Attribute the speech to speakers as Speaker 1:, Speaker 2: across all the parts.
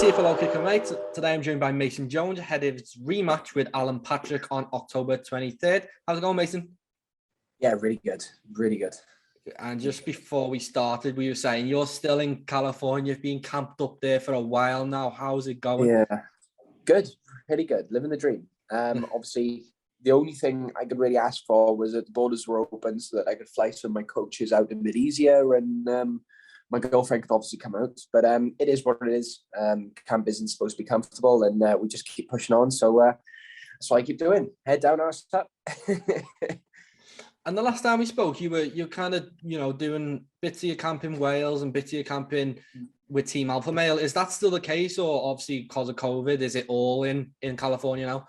Speaker 1: Lewis here for LowKick and Mate. Today I'm joined by Mason Jones ahead of its rematch with Alan Patrick on October 23rd. How's it going, Mason?
Speaker 2: Yeah, really good. Really good.
Speaker 1: And just before we started, we were saying you're still in California. You've been camped up there for a while now. How's it going?
Speaker 2: Yeah, good. Pretty good. Living the dream. Obviously, the only thing I could really ask for was that the borders were open so that I could fly some of my coaches out a bit easier, and my girlfriend could obviously come out. But it is what it is. Camp isn't supposed to be comfortable, and we just keep pushing on. So that's what I keep doing. Head down, arse up.
Speaker 1: And the last time we spoke, you're kind of, doing bits of your camp in Wales and bits of your camping with Team Alpha Male. Is that still the case, or obviously because of COVID, is it all in California now?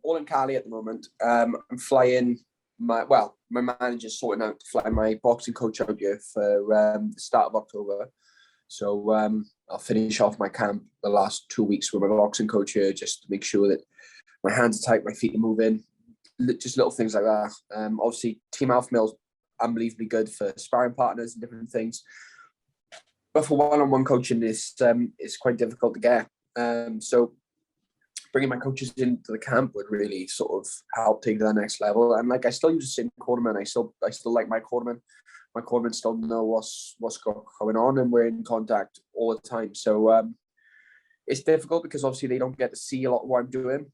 Speaker 2: All in Cali at the moment. I'm flying my manager's sorting out to fly my boxing coach out here for the start of October. So I'll finish off my camp the last 2 weeks with my boxing coach here, just to make sure that my hands are tight, my feet are moving. Just little things like that. Obviously, Team Alpha Male's unbelievably good for sparring partners and different things, but for one-on-one coaching is quite difficult to get. So bringing my coaches into the camp would really sort of help take to the next level. And I still use the same cornerman. I still like my cornerman. My cornermen still know what's going on, and we're in contact all the time. So it's difficult because obviously they don't get to see a lot of what I'm doing.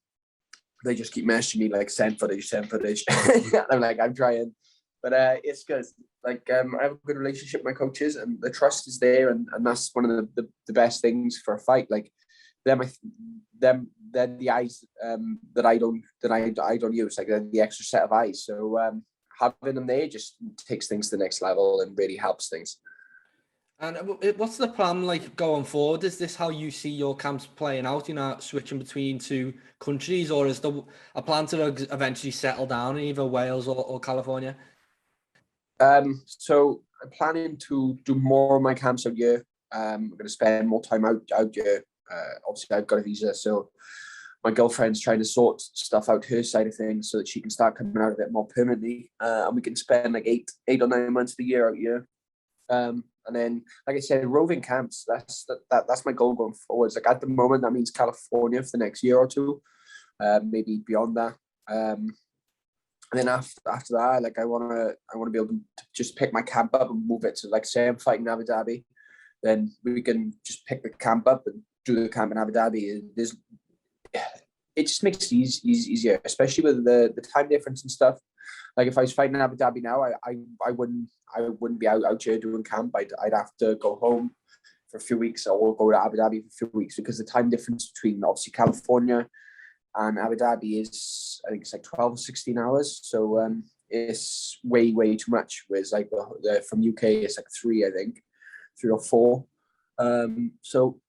Speaker 2: They just keep messaging me like send footage. I'm like, I'm trying, but it's good. I have a good relationship with my coaches, and the trust is there, and that's one of the best things for a fight. Like they're the eyes that I don't use. Like they're the extra set of eyes. So having them there just takes things to the next level and really helps things.
Speaker 1: And what's the plan like going forward? Is this how you see your camps playing out? Switching between two countries, or is there a plan to eventually settle down in either Wales or California?
Speaker 2: So I'm planning to do more of my camps out here. I'm going to spend more time out here. Obviously, I've got a visa, so my girlfriend's trying to sort stuff out her side of things so that she can start coming out a bit more permanently, and we can spend like eight or 9 months of the year out here. And then, like I said, roving camps, that's my goal going forwards. Like at the moment, that means California for the next year or two, maybe beyond that. And then after that, like I want to be able to just pick my camp up and move it to, like, say I'm fighting in Abu Dhabi, then we can just pick the camp up and do the camp in Abu Dhabi. It just makes it easier, especially with the time difference and stuff. Like if I was fighting in Abu Dhabi now, I wouldn't be out here doing camp. I'd have to go home for a few weeks, or go to Abu Dhabi for a few weeks, because the time difference between obviously California and Abu Dhabi is, I think it's like 12 or 16 hours. So it's way too much. Whereas like from UK, it's like 3 or 4. So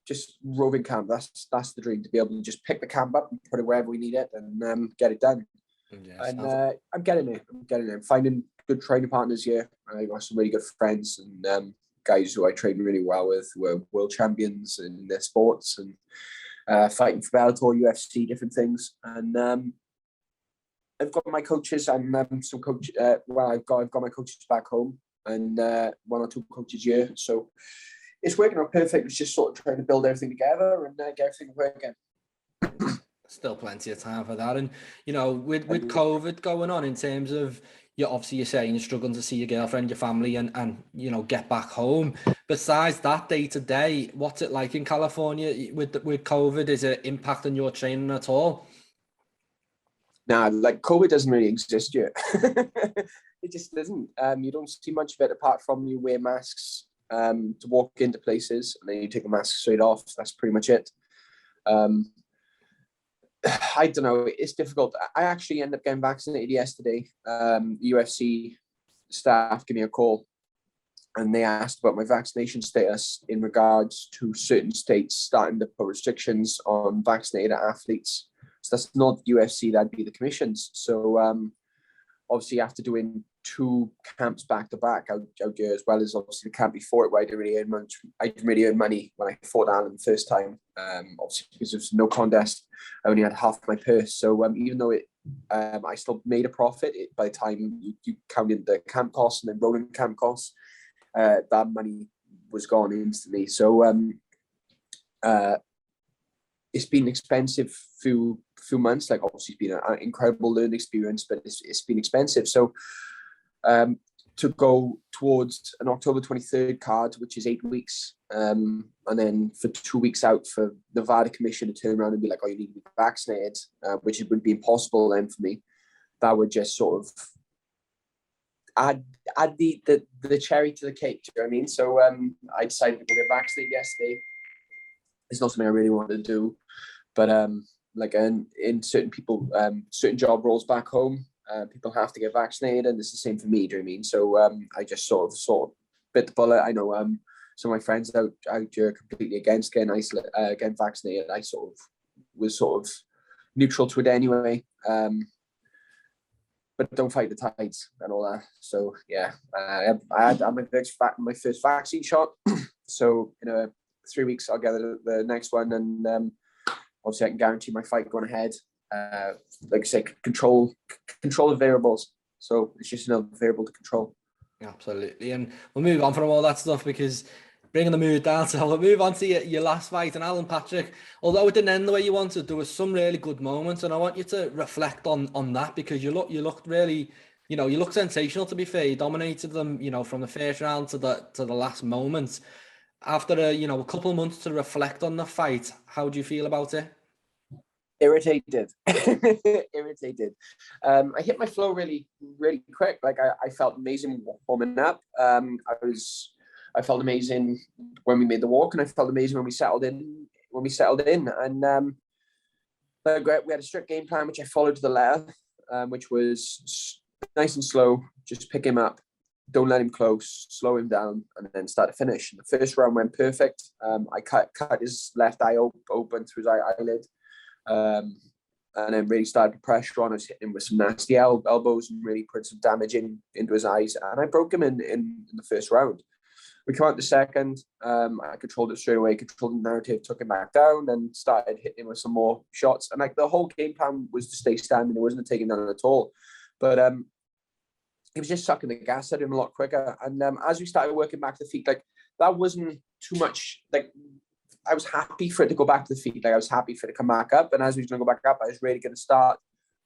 Speaker 2: just roving camp. That's the dream, to be able to just pick the camp up and put it wherever we need it, and get it done. Yeah, and I'm getting there. I'm finding good training partners here. I got some really good friends and guys who I train really well with, who are world champions in their sports and fighting for Bellator, UFC, different things. And I've got my coaches and some coach. I've got my coaches back home, and 1 or 2 coaches here. So it's working out perfect. It's just sort of trying to build everything together and get everything working.
Speaker 1: Still plenty of time for that. And, with COVID going on, in terms of, you're saying you're struggling to see your girlfriend, your family, and get back home. Besides that, day to day, what's it like in California with COVID? Is it impacting your training at all?
Speaker 2: Nah, like COVID doesn't really exist yet. It just doesn't. You don't see much of it apart from you wear masks to walk into places, and then you take the mask straight off. That's pretty much it. I don't know. It's difficult. I actually ended up getting vaccinated yesterday. UFC staff gave me a call, and they asked about my vaccination status in regards to certain states starting to put restrictions on vaccinated athletes. So that's not UFC, that'd be the commissions. So obviously after doing 2 camps back to back out here, as well as obviously the camp before it, where I didn't really earn money when I fought Alan the first time. Obviously because there was no contest, I only had half my purse. So even though I still made a profit, by the time you counted the camp costs and then rolling camp costs, that money was gone instantly. So it's been expensive few months. Like obviously, it's been an incredible learning experience, but it's been expensive. So to go towards an October 23rd card, which is 8 weeks, and then for 2 weeks out for Nevada Commission to turn around and be like, "Oh, you need to be vaccinated," which would be impossible then for me. That would just sort of add the cherry to the cake. Do you know what I mean? So I decided to go get vaccinated yesterday. It's not something I really wanted to do, but like in certain people, certain job roles back home, people have to get vaccinated, and it's the same for me. Do you know what I mean? So I just sort of bit the bullet. I know some of my friends out here are completely against getting vaccinated. I was neutral to it anyway. But don't fight the tides and all that. So yeah, I had my first vaccine shot. So in 3 weeks I'll get the next one, and obviously I can guarantee my fight going ahead. Like I say, control the variables. So it's just another variable to control.
Speaker 1: Absolutely, and we'll move on from all that stuff because bringing the mood down. So we'll move on to your last fight. And Alan Patrick, although it didn't end the way you wanted, there was some really good moments, and I want you to reflect on that because you looked really, you looked sensational. To be fair, you dominated them, from the first round to the last moment. After a couple of months to reflect on the fight, how do you feel about it?
Speaker 2: Irritated. Irritated. I hit my flow really, really quick. Like I felt amazing warming up. I felt amazing when we made the walk, and I felt amazing when we settled in. And we had a strict game plan, which I followed to the letter, which was nice and slow. Just pick him up, don't let him close, slow him down, and then start to finish. And the first round went perfect. I cut his left eye open through his eyelid. And then really started to pressure on us, hitting him with some nasty elbows and really put some damage into his eyes. And I broke him in the first round. We come out the second. I controlled it straight away, controlled the narrative, took him back down, and started hitting him with some more shots. And like the whole game plan was to stay standing. It wasn't taking down at all. But he was just sucking the gas at him a lot quicker. And as we started working back to the feet, like that wasn't too much. Like I was happy for it to go back to the feet. Like I was happy for it to come back up. And as we was going to go back up, I was really going to start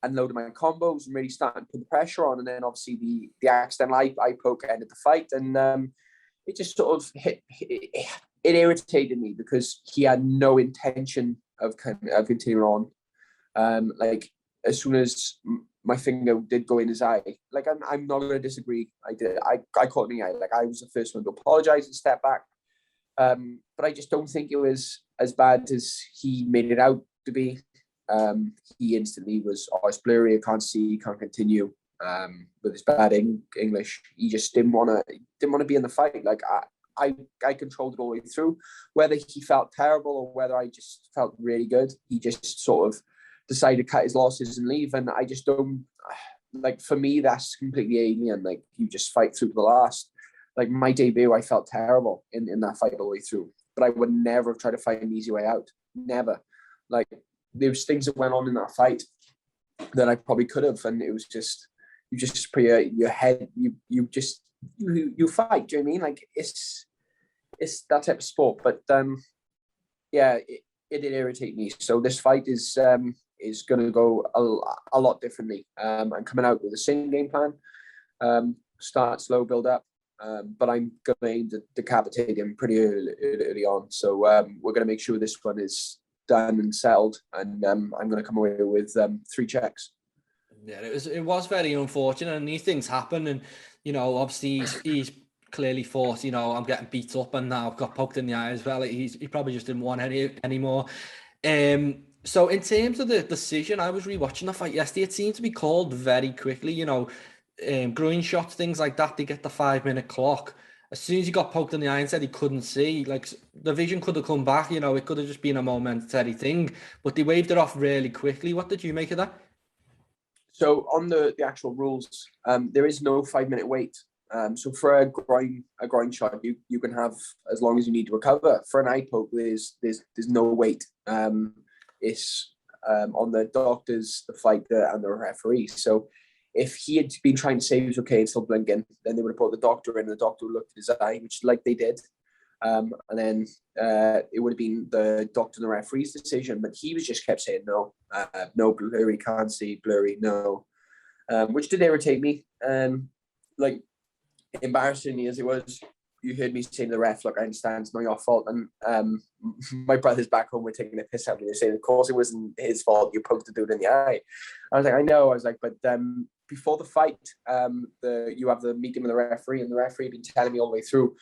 Speaker 2: unloading my combos and really starting to put the pressure on. And then obviously the accidental eye poke ended the fight. And it just sort of it irritated me because he had no intention of continuing on. Like as soon as my finger did go in his eye, like I'm not going to disagree. I caught in the eye. Like I was the first one to apologize and step back. But I just don't think it was as bad as he made it out to be. He instantly was, oh, it's blurry, I can't see, can't continue. With his bad English, he just didn't want to be in the fight. Like I controlled it all the way through. Whether he felt terrible or whether I just felt really good, he just sort of decided to cut his losses and leave. And I just don't like. For me, that's completely alien. Like you just fight through to the last. Like my debut, I felt terrible in that fight all the way through. But I would never have tried to fight an easy way out. Never. Like there was things that went on in that fight that I probably could have, and it was just you just put your head, you fight. Do you know what I mean? Like it's that type of sport. But yeah, it did irritate me. So this fight is going to go a lot differently. I'm coming out with the same game plan. Start slow, build up. But I'm going to aim to decapitate him pretty early on. So we're going to make sure this one is done and settled. And I'm going to come away with 3 checks.
Speaker 1: Yeah, it was very unfortunate, and these things happen. And obviously he's clearly thought, I'm getting beat up, and now I've got poked in the eye as well. He probably just didn't want anymore. So in terms of the decision, I was rewatching the fight yesterday. It seemed to be called very quickly. Groin shots, things like that. They get the 5-minute clock. As soon as he got poked in the eye and said he couldn't see, like the vision could have come back. It could have just been a momentary thing, but they waved it off really quickly. What did you make of that?
Speaker 2: So on the actual rules, there is no 5-minute wait. So for a groin shot, you can have as long as you need to recover. For an eye poke, there's no wait. It's on the doctors, the fighter, and the referee. So if he had been trying to say he was okay and still blinking, then they would have brought the doctor in, and the doctor would look at his eye, which like they did. And then it would have been the doctor and the referee's decision, but he was just kept saying no, no, blurry, can't see, blurry, no, which did irritate me. Like, embarrassingly as it was, you heard me saying to the ref, look, I understand it's not your fault. And my brothers back home were taking a piss out of me. They're saying, of course it wasn't his fault. You poked the dude in the eye. I was like, I know. I was like, but before the fight, you have the meeting with the referee, and the referee had been telling me all the way through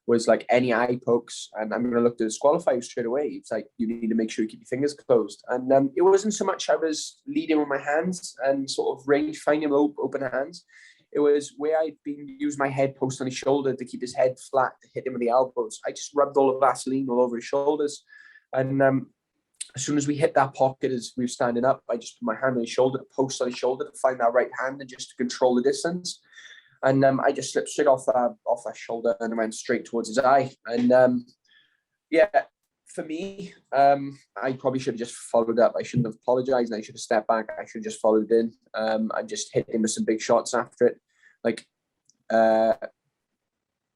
Speaker 2: was like, any eye pokes, and I'm going to look to disqualify you straight away. It's like, you need to make sure you keep your fingers closed. And it wasn't so much I was leading with my hands and sort of range finding open hands. It was where I'd been using my head post on his shoulder to keep his head flat, to hit him with the elbows. I just rubbed all the Vaseline all over his shoulders. And as soon as we hit that pocket as we were standing up, I just put my hand on his shoulder, post on his shoulder to find that right hand and just to control the distance. And I just slipped straight off that shoulder and went straight towards his eye. And yeah, for me, I probably should have just followed up. I shouldn't have apologized, and I should have stepped back. I should have just followed in. I just hit him with some big shots after it. Like,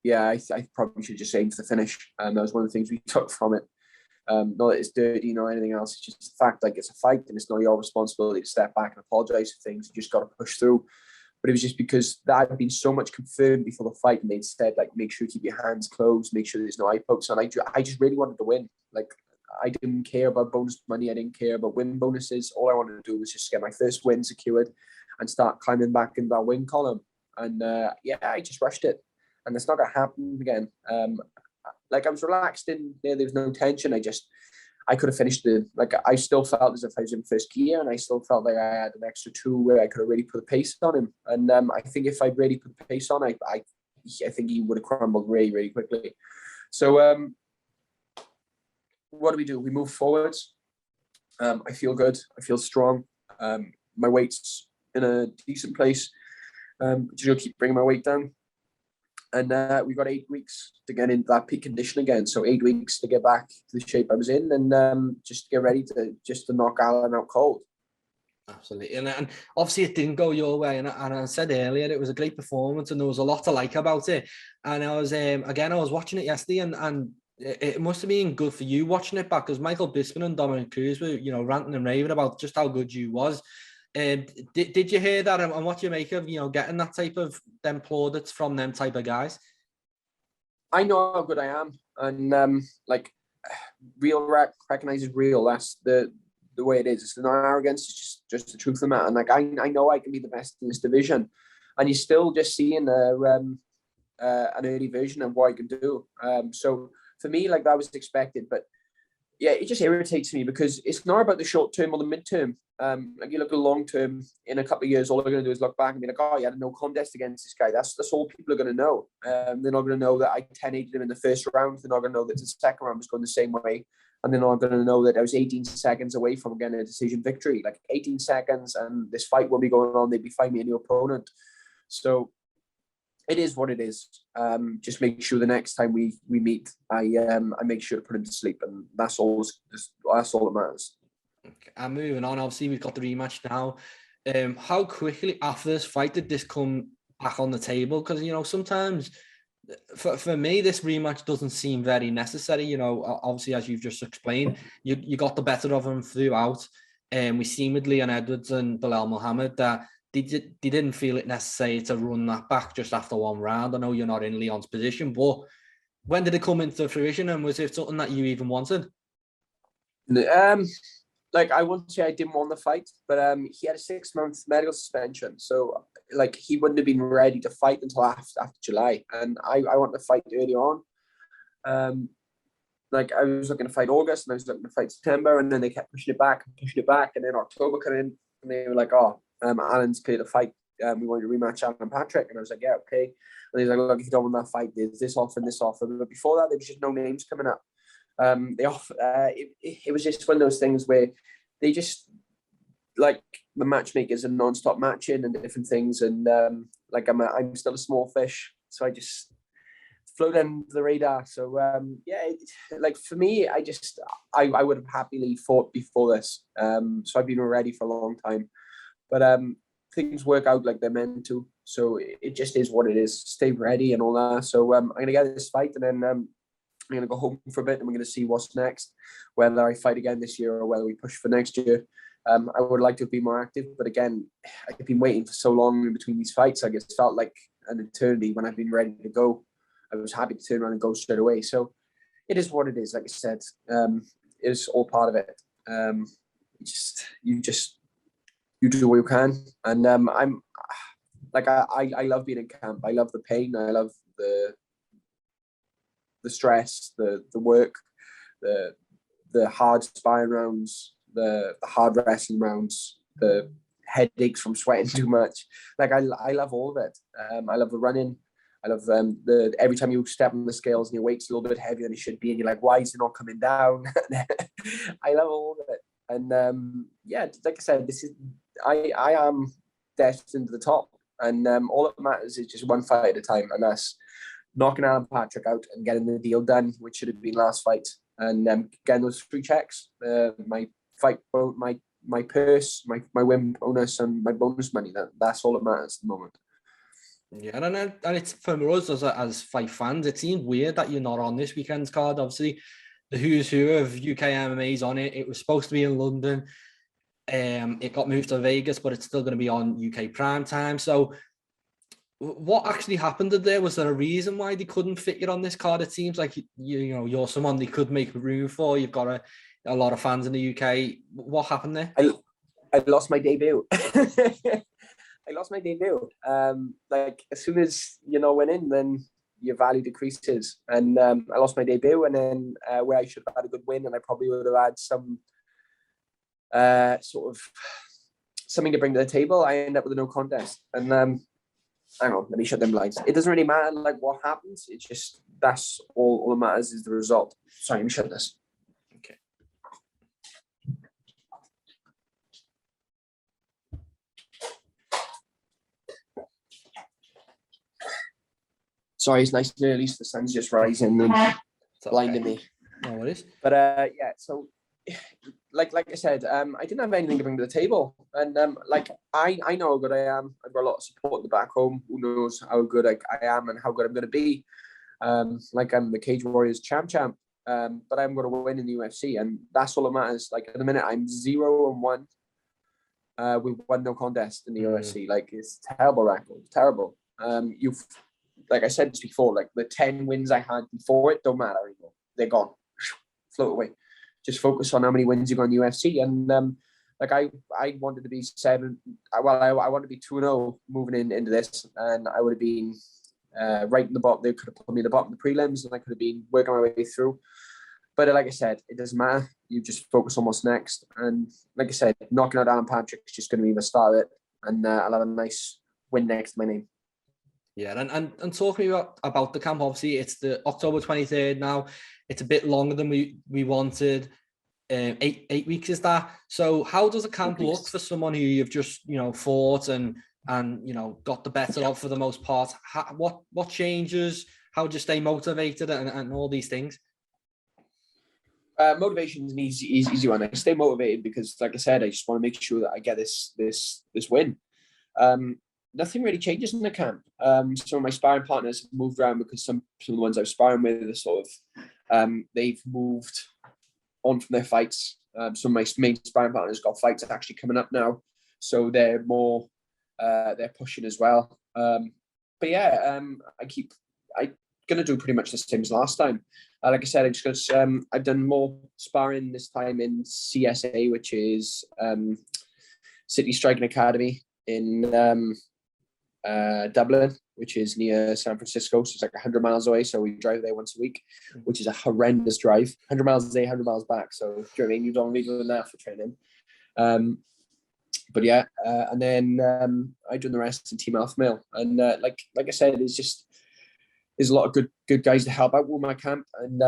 Speaker 2: yeah, I probably should have just aimed for the finish. And that was one of the things we took from it. Not that it's dirty, nor anything else. It's just the fact, like, it's a fight, and it's not your responsibility to step back and apologize for things. You just got to push through. But it was just because that had been so much confirmed before the fight, and they'd said, like, make sure you keep your hands closed, make sure there's no eye pokes. And I just really wanted to win. Like, I didn't care about bonus money. I didn't care about win bonuses. All I wanted to do was just get my first win secured and start climbing back in that win column. And yeah, I just rushed it. And it's not going to happen again. Like, I was relaxed in there. There was no tension. I could have finished it. Like, I still felt as if I was in first gear, and I still felt like I had an extra two where I could have really put the pace on him. And I think if I'd really put the pace on, I think he would have crumbled really, really quickly. So what do? We move forwards. I feel good. I feel strong. My weight's in a decent place. Just gonna keep bringing my weight down. And we've got 8 weeks to get into that peak condition again. So 8 weeks to get back to the shape I was in, and just get ready to knock Alan out cold.
Speaker 1: Absolutely. And obviously it didn't go your way. And I said earlier, it was a great performance, and there was a lot to like about it. And I was, again, I was watching it yesterday, and it must have been good for you watching it back, because Michael Bisping and Dominic Cruz were, ranting and raving about just how good you was. Did you hear that, and what do you make of, getting that type of them plaudits from them type of guys?
Speaker 2: I know how good I am, and like, real recognizes real. That's the way it is. It's not arrogance. It's just the truth of the matter. And like, I know I can be the best in this division, and you're still just seeing an early version of what I can do. So for me, like, that was expected, but yeah, it just irritates me because it's not about the short term or the mid term. Like, you look at the long term, in a couple of years, all they're going to do is look back and be like, oh, you had no contest against this guy. That's all people are going to know. They're not going to know that I 10-8'd him in the first round. They're not going to know that the second round was going the same way. And they're not going to know that I was 18 seconds away from getting a decision victory. Like, 18 seconds, and this fight will be going on. They'd be fighting me a new opponent. So it is what it is. Just make sure the next time we meet, I make sure to put him to sleep, and that's all that matters.
Speaker 1: Okay. And moving on, obviously we've got the rematch now. How quickly after this fight did this come back on the table? Because sometimes for me this rematch doesn't seem very necessary. Obviously, as you've just explained, you got the better of him throughout. We seen with Leon Edwards and Bilal Muhammad that they didn't feel it necessary to run that back just after one round. I know you're not in Leon's position, but when did it come into fruition, and was it something that you even wanted?
Speaker 2: Like, I wouldn't say I didn't want the fight, but he had a 6-month medical suspension, so like, he wouldn't have been ready to fight until after July, and I wanted to fight early on. Like, I was looking to fight August, and I was looking to fight September, and then they kept pushing it back, and then October came in, and they were like, oh, Alan's clear to fight. We want to rematch Alan Patrick, and I was like, yeah, okay. And he's like, look, if you don't want that fight, there's this offer and this offer. But before that, there was just no names coming up. It was just one of those things where they just, like, the matchmakers and non-stop matching and different things, and like, I'm still a small fish, so I just float under the radar. So yeah, like, for me, I would have happily fought before this. So I've been ready for a long time, but things work out like they're meant to. So it just is what it is. Stay ready and all that. So I'm gonna get this fight, and then I'm going to go home for a bit and we're going to see what's next, whether I fight again this year or whether we push for next year. I would like to be more active, but again, I've been waiting for so long in between these fights. Like, it's felt like an eternity when I've been ready to go. I was happy to turn around and go straight away. So it is what it is. Like I said, it's all part of it. You do what you can, and I'm like I love being in camp. I love the pain. I love the stress, the work, the hard sparring rounds, the hard wrestling rounds, the headaches from sweating too much. Like, I love all of it. I love the running. I love the every time you step on the scales and your weight's a little bit heavier than it should be, and you're like, why is it not coming down? I love all of it. And yeah, like I said, I am destined to the top, and all that matters is just one fight at a time, and that's knocking Alan Patrick out and getting the deal done, which should have been last fight, and getting those 3 checks, my fight, my purse, my win bonus, and my bonus money. That's all that matters at the moment.
Speaker 1: Yeah, and it's for us as fight fans, it seemed weird that you're not on this weekend's card. Obviously, the who's who of UK MMA is on it. It was supposed to be in London. It got moved to Vegas, but it's still going to be on UK prime time. So what actually happened there? Was there a reason why they couldn't fit you on this card? It seems like you're someone they could make room for. You've got a lot of fans in the UK. What happened there?
Speaker 2: I lost my debut. I lost my debut. Like, as soon as you're not winning, then your value decreases. And I lost my debut, and then where I should have had a good win, and I probably would have had some sort of something to bring to the table, I end up with a no contest. And hang on, let me shut them lights. It doesn't really matter like what happens. It's just that's all that matters is the result. Sorry, let me shut this.
Speaker 1: Okay.
Speaker 2: Sorry, it's nice and early, so the sun's just rising and blinding me.
Speaker 1: No worries.
Speaker 2: But yeah, so like I said, I didn't have anything to bring to the table, and like I know how good I am. I've got a lot of support in the back home. Who knows how good I am and how good I'm going to be? Like, I'm the Cage Warriors champ, but I'm going to win in the UFC, and that's all that matters. Like, at the minute, I'm 0-1. With 1 no contest in the UFC. Like, it's a terrible record. Terrible. Like I said this before, like the 10 wins I had before it don't matter anymore. They're gone. Float away. Just focus on how many wins you got in the UFC. And like I wanted to be 7. Well, I wanted to be 2-0 moving into this, and I would have been right in the bottom. They could have put me in the bottom of the prelims, and I could have been working my way through. But like I said, it doesn't matter. You just focus on what's next. And like I said, knocking out Alan Patrick is just going to be the start of it, and I'll have a nice win next to my name.
Speaker 1: Yeah, and talking about the camp, obviously it's the October 23rd now. It's a bit longer than we wanted. 8 weeks is that. So how does a camp look for someone who you've just fought and got the better of for the most part? What changes? How do you stay motivated and all these things?
Speaker 2: Motivation is an easy one. I stay motivated because, like I said, I just want to make sure that I get this win. Nothing really changes in the camp. Some of my sparring partners have moved around because some of the ones I was sparring with are sort of they've moved on from their fights. Some of my main sparring partners got fights actually coming up now, so they're more they're pushing as well. But yeah, I'm gonna do pretty much the same as last time. Like I said, I've done more sparring this time in CSA, which is City Striking Academy in Dublin, which is near San Francisco. So it's like 100 miles away. So we drive there once a week, which is a horrendous drive. 100 miles a day, 100 miles back. So do you know what I mean? You don't really do that for training. But yeah, and then I do the rest in Team Alpha Male. And like I said, there's a lot of good guys to help out with my camp. And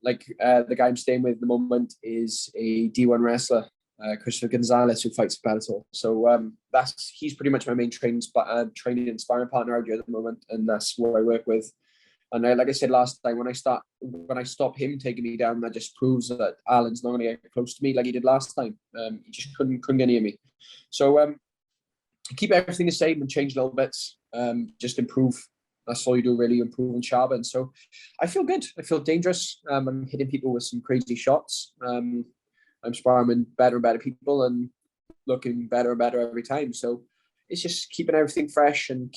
Speaker 2: the guy I'm staying with at the moment is a D1 wrestler, Christopher Gonzalez, who fights Bellator. So he's pretty much my main training and sparring partner out here at the moment, and that's what I work with. And like I said last time, when I stop him taking me down, that just proves that Alan's not going to get close to me like he did last time. He just couldn't get near me. So keep everything the same and change little bits, just improve That's all you do, really, improve and sharpen. So I feel good. I feel dangerous. I'm hitting people with some crazy shots. I'm sparring with better and better people and looking better and better every time. So it's just keeping everything fresh and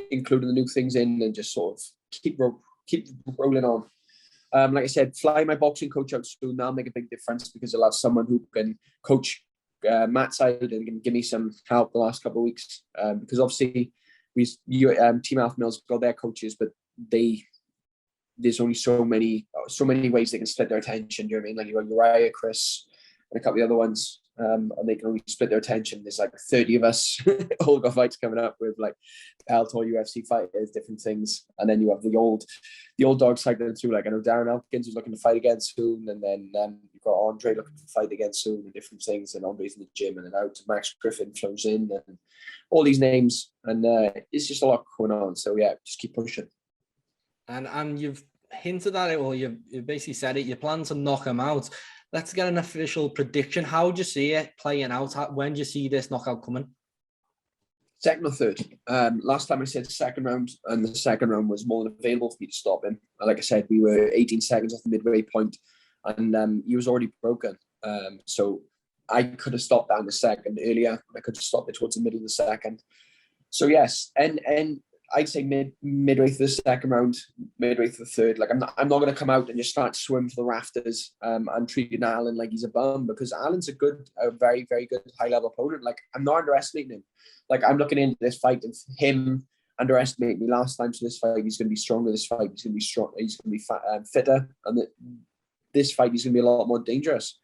Speaker 2: including the new things in, and just sort of keep rolling on. Like I said, fly my boxing coach out soon. That'll make a big difference, because I'll have someone who can coach Matt's side and can give me some help the last couple of weeks. Because obviously, Team Alpha Male's got their coaches, but there's only so many ways they can split their attention. Do you know what I mean? Like, you got Uriah, Chris, and a couple of the other ones, and they can only split their attention. There's like 30 of us, all got fights coming up with like Bellator, UFC fighters, different things, and then you have the old dogs cycling through. Like, I know Darren Elkins is looking to fight again soon, and then you've got Andre looking to fight again soon, and different things. And Andre's in the gym and then out. Max Griffin flows in, and all these names, and it's just a lot going on. So yeah, just keep pushing.
Speaker 1: And you've hinted at it, or you've basically said it. You plan to knock him out. Let's get an official prediction. How do you see it playing out? When do you see this knockout coming?
Speaker 2: Second or third. Last time I said second round, and the second round was more than available for me to stop him. Like I said, we were 18 seconds off the midway point, and he was already broken. So I could have stopped that in the second earlier. I could have stopped it towards the middle of the second. So yes, and I'd say midway through the second round, midway through the third. Like, I'm not going to come out and just start swim for the rafters and treating Alan like he's a bum, because Alan's a very, very good high level opponent. Like, I'm not underestimating him. Like, I'm looking into this fight of him underestimating me last time. So this fight, he's going to be stronger. This fight, he's going to be strong. He's going to be fitter, and this fight, he's going to be a lot more dangerous.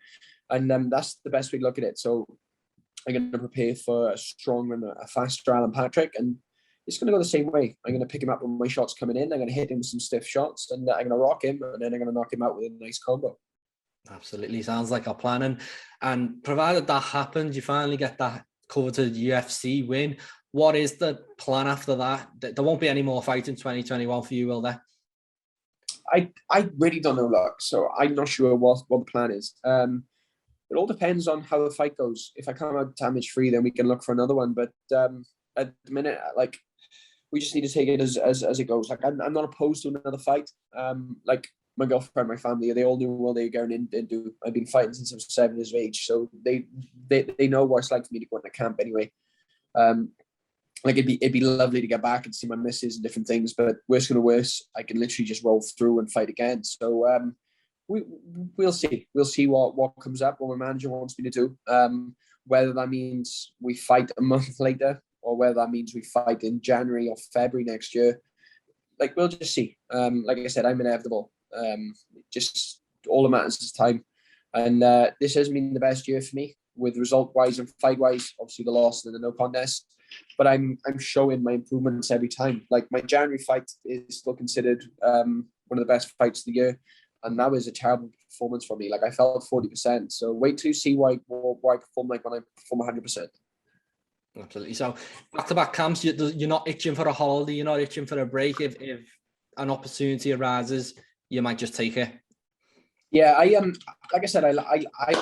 Speaker 2: And that's the best way to look at it. So I'm going to prepare for a strong and a faster Alan Patrick, and it's going to go the same way. I'm going to pick him up when my shots coming in. I'm going to hit him with some stiff shots, and I'm going to rock him, and then I'm going to knock him out with a nice combo. Absolutely.
Speaker 1: Sounds like a plan. And provided that happens, you finally get that coveted UFC win. What is the plan after that? There won't be any more fights in 2021 for you, will there?
Speaker 2: I really don't know, luck. So I'm not sure what the plan is. It all depends on how the fight goes. If I come out damage free, then we can look for another one. But at the minute, like, we just need to take it as it goes. Like, I'm not opposed to another fight. Like, my girlfriend, my family, they all knew what they were going into. I've been fighting since I was 7 years of age, so they know what it's like for me to go into camp anyway. Like, it'd be lovely to get back and see my missus and different things, but worst gonna worst, I can literally just roll through and fight again. So we'll see. We'll see what comes up, what my manager wants me to do. Whether that means we fight a month later, or whether that means we fight in January or February next year. Like, we'll just see. Like I said, I'm inevitable. Just all that matters is time. And this has been the best year for me, with result-wise and fight-wise. Obviously, the loss and the no contest. But I'm showing my improvements every time. Like, my January fight is still considered one of the best fights of the year. And that was a terrible performance for me. Like, I felt 40%. So wait till you see why I perform like when I perform 100%.
Speaker 1: Absolutely. So back-to-back camps, you're not itching for a holiday, you're not itching for a break. If an opportunity arises, you might just take it.
Speaker 2: Yeah, I like I said, I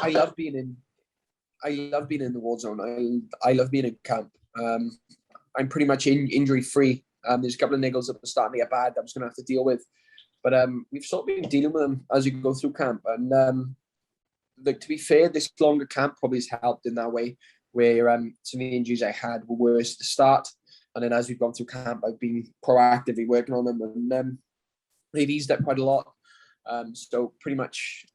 Speaker 2: love being in the war zone. I love being in camp. I'm pretty much injury free. There's a couple of niggles that were starting to get bad that I was going to have to deal with, but we've sort of been dealing with them as you go through camp. And like, to be fair, this longer camp probably has helped in that way, where some of the injuries I had were worse at the start, and then as we've gone through camp, I've been proactively working on them, and they've eased up quite a lot. So pretty much,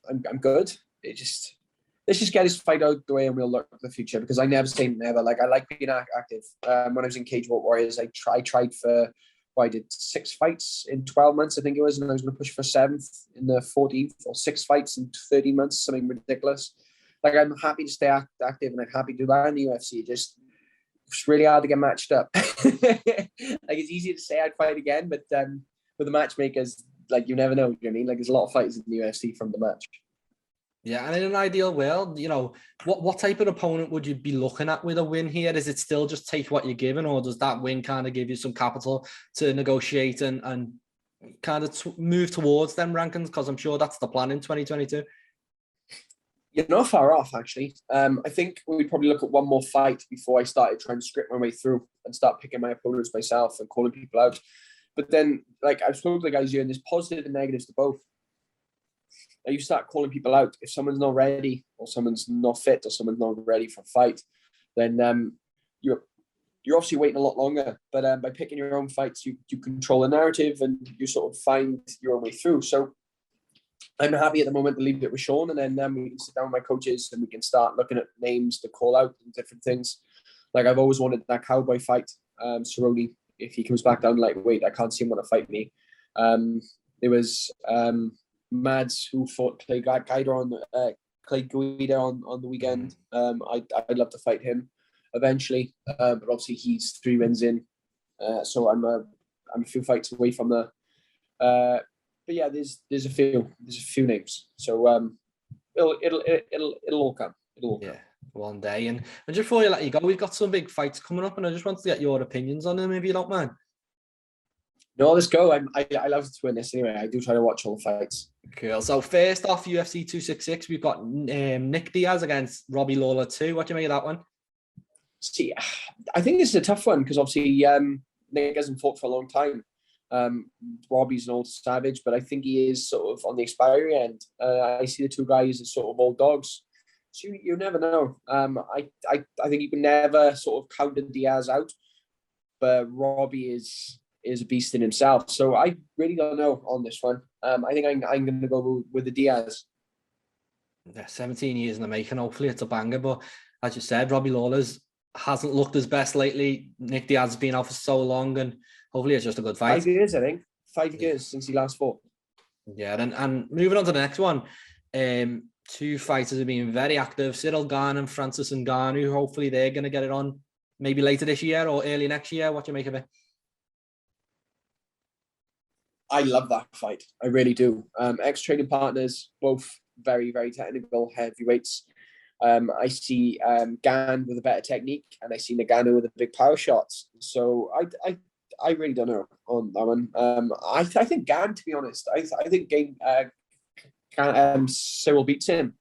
Speaker 2: I'm good. Let's just get this fight out the way, and we'll look at the future, because I never say never. Like, I like being active. When I was in Cage Warriors, I tried for, I did 6 fights in 12 months, I think it was, and I was going to push for 7th in the 14th, or 6 fights in 13 months, something ridiculous. Like, I'm happy to stay active, and I'm happy to do that in the UFC. It's really hard to get matched up. Like, it's easy to say I'd fight again, but with the matchmakers, like, you never know. You know what I mean? Like, there's a lot of fighters in the UFC from the match.
Speaker 1: Yeah, and in an ideal world, you know, what type of opponent would you be looking at with a win here? Is it still just take what you're given, or does that win kind of give you some capital to negotiate and kind of move towards them rankings? Because I'm sure that's the plan in 2022.
Speaker 2: You're not far off, actually. I think we'd probably look at one more fight before I started trying to script my way through and start picking my opponents myself and calling people out. But then, like I've spoken to the guys here, and there's positive and negatives to both. Now you start calling people out. If someone's not ready, or someone's not fit, or someone's not ready for a fight, then you're obviously waiting a lot longer. But by picking your own fights, you control the narrative and you sort of find your own way through. So I'm happy at the moment to leave it with Sean, and then we can sit down with my coaches and we can start looking at names to call out and different things. Like I've always wanted that cowboy fight. Cerrone, if he comes back down lightweight, I can't see him want to fight me. There was Mads who fought Clay Guida on the weekend. I'd love to fight him eventually, but obviously he's 3 wins in, so I'm a few fights away from the. But yeah, there's a few names, so it'll all come. It'll all come.
Speaker 1: Yeah, one day. And just before you let you go, we've got some big fights coming up, and I just wanted to get your opinions on them, if you don't mind.
Speaker 2: No, let's go. I love to win this anyway. I do try to watch all the fights.
Speaker 1: Cool. So first off, UFC 266, we've got Nick Diaz against Robbie Lawler 2. What do you make of that one?
Speaker 2: See, I think this is a tough one because obviously Nick hasn't fought for a long time. Robbie's an old savage, but I think he is sort of on the expiry end. I see the two guys as sort of old dogs. So you never know. I think you can never sort of count Diaz out, but Robbie is a beast in himself. So I really don't know on this one. I think I'm going to go with the Diaz.
Speaker 1: Yeah, 17 years in the making. Hopefully it's a banger. But as you said, Robbie Lawler's hasn't looked his best lately. Nick Diaz has been out for so long, and hopefully it's just a good fight.
Speaker 2: 5 years, I think. 5 years since he last fought.
Speaker 1: Yeah, and moving on to the next one. Two fighters have been very active. Cyril Gane and Francis Ngannou. Hopefully they're going to get it on maybe later this year or early next year. What do you make of it?
Speaker 2: I love that fight. I really do. Ex-training partners, both very, very technical heavyweights. I see Gane with a better technique, and I see Ngannou with the big power shots. So I really don't know on that one. I think Gane, to be honest, I think Cyril beats him.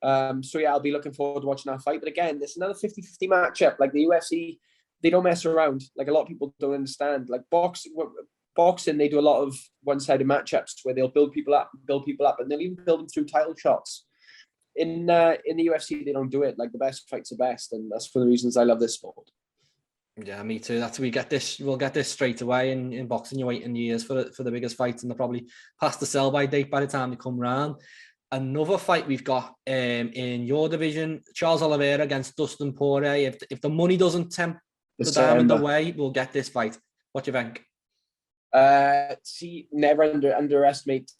Speaker 2: So yeah, I'll be looking forward to watching that fight. But again, it's another 50-50 matchup. Like the UFC, they don't mess around. Like a lot of people don't understand. Like boxing, they do a lot of one-sided matchups where they'll build people up, and they'll even build them through title shots. In the UFC, they don't do it. Like the best fights are best, and that's one of the reasons I love this sport.
Speaker 1: Yeah, me too. We'll get this straight away. In boxing, you're waiting years for the biggest fights, and they're probably past the sell-by date by the time they come round. Another fight we've got in your division, Charles Oliveira against Dustin Poirier. If the money doesn't tempt the diamond away, we'll get this fight. What do you think?
Speaker 2: See, never underestimate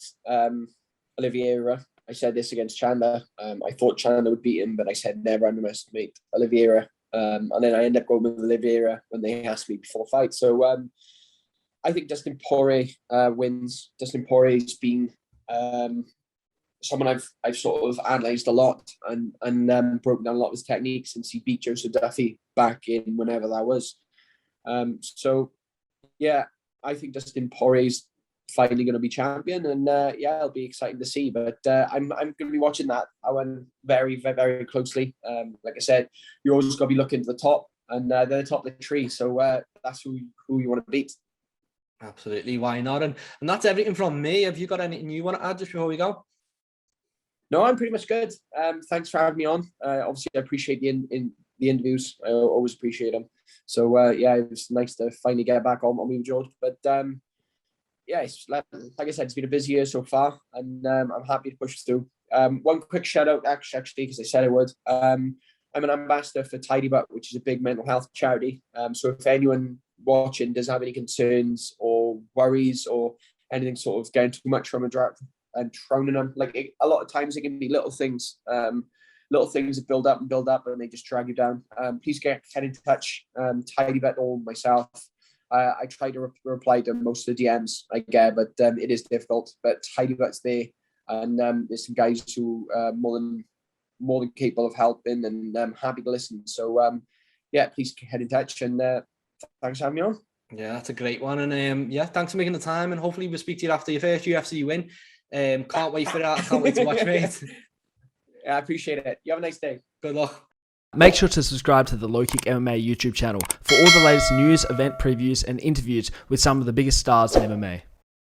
Speaker 2: Oliveira. I said this against Chandler. I thought Chandler would beat him, but I said never underestimate Oliveira. And then I ended up going with Oliveira when they asked me before fight. So I think Dustin Poirier wins. Dustin Poirier's been someone I've sort of analysed a lot and broken down a lot of his techniques since he beat Joseph Duffy back in whenever that was. So yeah, I think Dustin Poirier's finally going to be champion, and yeah, it'll be exciting to see. But I'm going to be watching that one very, very, very closely. Like I said, you always got to be looking to the top, and they're the top of the tree. So that's who you want to beat.
Speaker 1: Absolutely, why not? And that's everything from me. Have you got anything you want to add just before we go?
Speaker 2: No, I'm pretty much good. Thanks for having me on. Obviously, I appreciate the interviews. I always appreciate them. So yeah, it was nice to finally get back on with George. But yeah, like I said, it's been a busy year so far, and I'm happy to push through. One quick shout out, actually, because I said I would. I'm an ambassador for Tidy Butt, which is a big mental health charity. So if anyone watching does have any concerns or worries or anything sort of getting too much from a drug and drowning them, a lot of times it can be little things that build up and they just drag you down. Please get in touch. Tidy Butt or myself. I try to reply to most of the DMs I get, but it is difficult. But Tidy Butt's there, and there's some guys who are more than capable of helping, and I'm happy to listen. So yeah, please get in touch, and thanks for having me on.
Speaker 1: Yeah, that's a great one, and yeah, thanks for making the time, and hopefully we'll speak to you after your first UFC win. Can't wait for that. Can't wait to watch, mate.
Speaker 2: I appreciate it. You have a nice day.
Speaker 1: Good luck.
Speaker 3: Make sure to subscribe to the LowKick MMA YouTube channel for all the latest news, event previews, and interviews with some of the biggest stars in MMA.